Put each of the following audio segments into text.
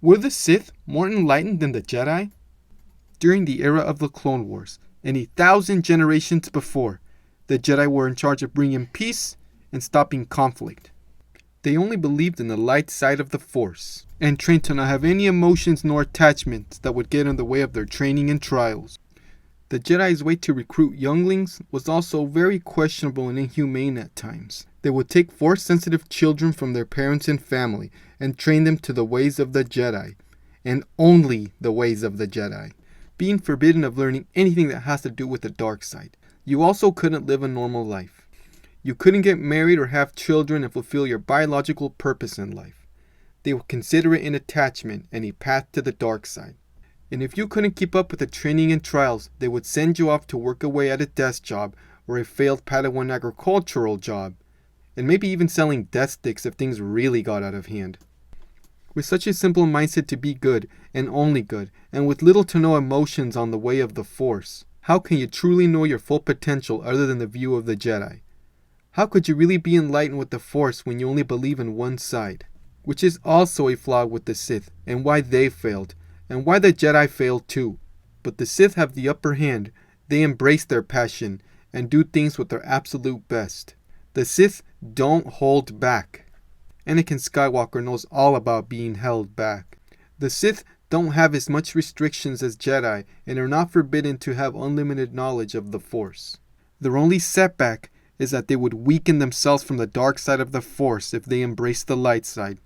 Were the Sith more enlightened than the Jedi? During the era of the Clone Wars, and 1,000 generations before, the Jedi were in charge of bringing peace and stopping conflict. They only believed in the light side of the Force, and trained to not have any emotions nor attachments that would get in the way of their training and trials. The Jedi's way to recruit younglings was also very questionable and inhumane at times. They would take Force-sensitive children from their parents and family and train them to the ways of the Jedi, and only the ways of the Jedi, being forbidden of learning anything that has to do with the dark side. You also couldn't live a normal life. You couldn't get married or have children and fulfill your biological purpose in life. They would consider it an attachment and a path to the dark side. And if you couldn't keep up with the training and trials, they would send you off to work away at a desk job or a failed Padawan agricultural job, and maybe even selling death sticks if things really got out of hand. With such a simple mindset to be good and only good, and with little to no emotions on the way of the Force, how can you truly know your full potential other than the view of the Jedi? How could you really be enlightened with the Force when you only believe in one side? Which is also a flaw with the Sith, and why they failed, and why the Jedi failed too. But the Sith have the upper hand. They embrace their passion and do things with their absolute best. The Sith don't hold back. Anakin Skywalker knows all about being held back. The Sith don't have as much restrictions as Jedi and are not forbidden to have unlimited knowledge of the Force. Their only setback is that they would weaken themselves from the dark side of the Force if they embraced the light side.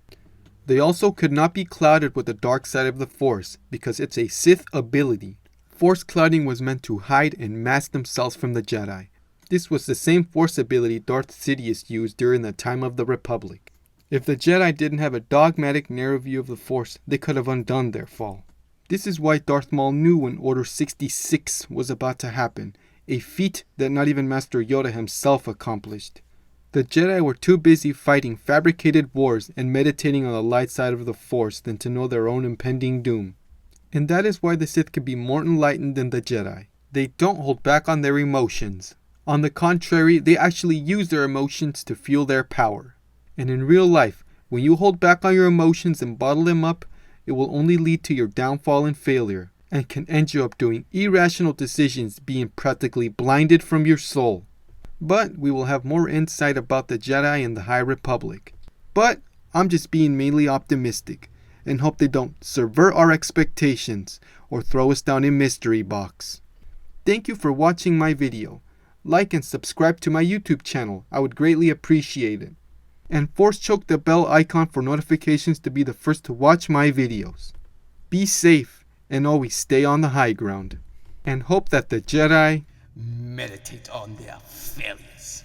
They also could not be clouded with the dark side of the Force because it's a Sith ability. Force clouding was meant to hide and mask themselves from the Jedi. This was the same Force ability Darth Sidious used during the time of the Republic. If the Jedi didn't have a dogmatic narrow view of the Force, they could have undone their fall. This is why Darth Maul knew when Order 66 was about to happen, a feat that not even Master Yoda himself accomplished. The Jedi were too busy fighting fabricated wars and meditating on the light side of the Force than to know their own impending doom. And that is why the Sith could be more enlightened than the Jedi. They don't hold back on their emotions. On the contrary, they actually use their emotions to fuel their power. And in real life, when you hold back on your emotions and bottle them up, it will only lead to your downfall and failure, and can end you up doing irrational decisions, being practically blinded from your soul. But we will have more insight about the Jedi and the High Republic. But I'm just being mainly optimistic, and hope they don't subvert our expectations or throw us down a mystery box. Thank you for watching my video. Like and subscribe to my YouTube channel, I would greatly appreciate it. And force choke the bell icon for notifications to be the first to watch my videos. Be safe and always stay on the high ground. And hope that the Jedi meditate on their failures.